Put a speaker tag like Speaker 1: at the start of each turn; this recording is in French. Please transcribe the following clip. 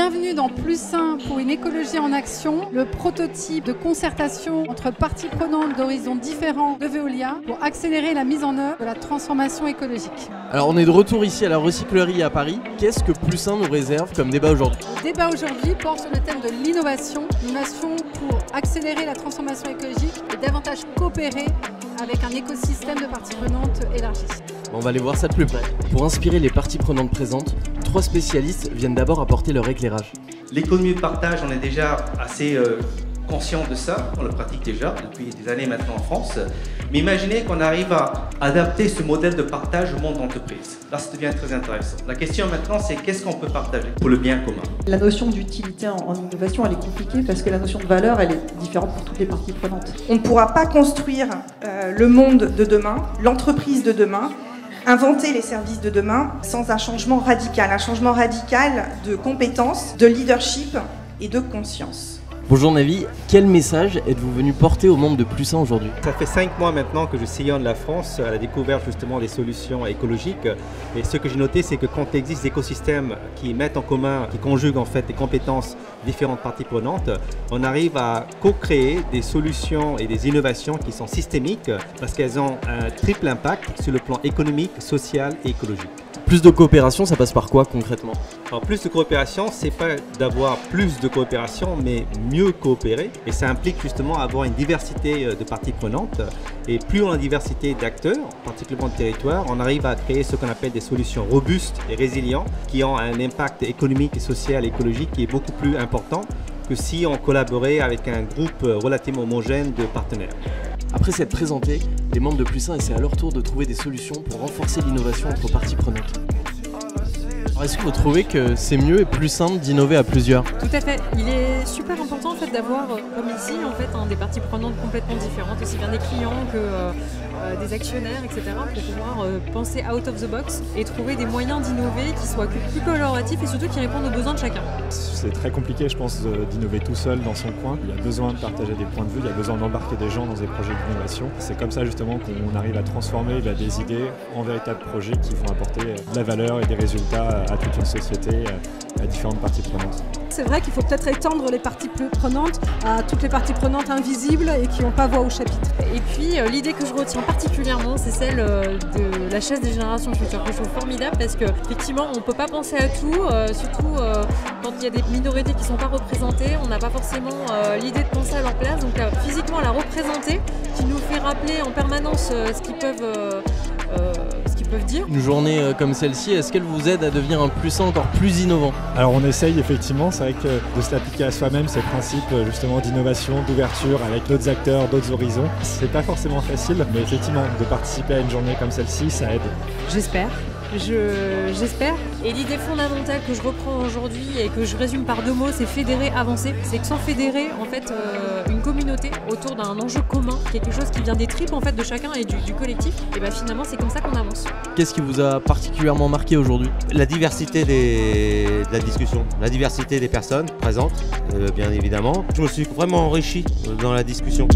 Speaker 1: Bienvenue dans Plus Sain pour une écologie en action, le prototype de concertation entre parties prenantes d'horizons différents de Veolia pour accélérer la mise en œuvre de la transformation écologique.
Speaker 2: Alors on est de retour ici à la recyclerie à Paris. Qu'est-ce que Plus Sain nous réserve comme débat aujourd'hui?
Speaker 1: Le débat aujourd'hui porte sur le thème de l'innovation pour accélérer la transformation écologique et davantage coopérer avec un écosystème de parties prenantes élargi.
Speaker 2: On va aller voir ça de plus près. Pour inspirer les parties prenantes présentes, 3 spécialistes viennent d'abord apporter leur éclairage.
Speaker 3: L'économie de partage, on est déjà assez conscient de ça, on le pratique déjà depuis des années maintenant en France. Mais imaginez qu'on arrive à adapter ce modèle de partage au monde d'entreprise. Là, ça devient très intéressant. La question maintenant, c'est qu'est-ce qu'on peut partager pour le bien commun?
Speaker 4: La notion d'utilité en innovation, elle est compliquée parce que la notion de valeur, elle est différente pour toutes les parties prenantes.
Speaker 5: On ne pourra pas construire le monde de demain, l'entreprise de demain, inventer les services de demain sans un changement radical de compétences, de leadership et de conscience.
Speaker 2: Bonjour Navi, quel message êtes-vous venu porter au monde de Plus Sain aujourd'hui?
Speaker 6: Ça fait 5 mois maintenant que je sillonne la France à la découverte justement des solutions écologiques. Et ce que j'ai noté, c'est que quand il existe des écosystèmes qui mettent en commun, qui conjuguent en fait des compétences différentes parties prenantes, on arrive à co-créer des solutions et des innovations qui sont systémiques parce qu'elles ont un triple impact sur le plan économique, social et écologique.
Speaker 2: Plus de coopération, ça passe par quoi concrètement?
Speaker 6: Alors plus de coopération, c'est pas d'avoir plus de coopération, mais mieux coopérer. Et ça implique justement avoir une diversité de parties prenantes. Et plus on a une diversité d'acteurs, particulièrement de territoires, on arrive à créer ce qu'on appelle des solutions robustes et résilientes qui ont un impact économique, social et écologique qui est beaucoup plus important que si on collaborait avec un groupe relativement homogène de partenaires.
Speaker 2: Après s'être présentés, les membres de Plus Sain essaient à leur tour de trouver des solutions pour renforcer l'innovation entre parties prenantes. Alors est-ce que vous trouvez que c'est mieux et plus simple d'innover à plusieurs?
Speaker 7: Tout à fait. Il est super important en fait d'avoir, comme ici, en fait, des parties prenantes complètement différentes, aussi bien des clients que des actionnaires, etc., pour pouvoir penser out of the box et trouver des moyens d'innover qui soient plus collaboratifs et surtout qui répondent aux besoins de chacun.
Speaker 8: C'est très compliqué, je pense, d'innover tout seul dans son coin. Il y a besoin de partager des points de vue, il y a besoin d'embarquer des gens dans des projets d'innovation. C'est comme ça justement qu'on arrive à transformer des idées en véritables projets qui vont apporter de la valeur et des résultats à toute une société, à différentes parties prenantes.
Speaker 9: C'est vrai qu'il faut peut-être étendre les parties prenantes à toutes les parties prenantes invisibles et qui n'ont pas voix au chapitre.
Speaker 7: Et puis l'idée que je retiens particulièrement, c'est celle de la chaise des générations futures, que je trouve formidable parce qu'effectivement on ne peut pas penser à tout, surtout quand il y a des minorités qui ne sont pas représentées, on n'a pas forcément l'idée de penser à leur place. Donc physiquement la représenter, qui nous fait rappeler en permanence ce qu'ils peuvent dire.
Speaker 2: Une journée comme celle-ci, est-ce qu'elle vous aide à devenir un Plus Sain encore plus innovant?
Speaker 8: Alors on essaye effectivement, c'est vrai que de se l'appliquer à soi-même, ces principes justement d'innovation, d'ouverture avec d'autres acteurs, d'autres horizons, c'est pas forcément facile, mais effectivement de participer à une journée comme celle-ci, ça aide.
Speaker 7: J'espère. J'espère. Et l'idée fondamentale que je reprends aujourd'hui et que je résume par 2 mots, c'est fédérer, avancer. C'est que sans fédérer en fait une communauté autour d'un enjeu commun, quelque chose qui vient des tripes en fait de chacun et du collectif, et bien finalement c'est comme ça qu'on avance.
Speaker 2: Qu'est-ce qui vous a particulièrement marqué aujourd'hui?
Speaker 10: La diversité de la discussion, la diversité des personnes présentes, bien évidemment. Je me suis vraiment enrichi dans la discussion.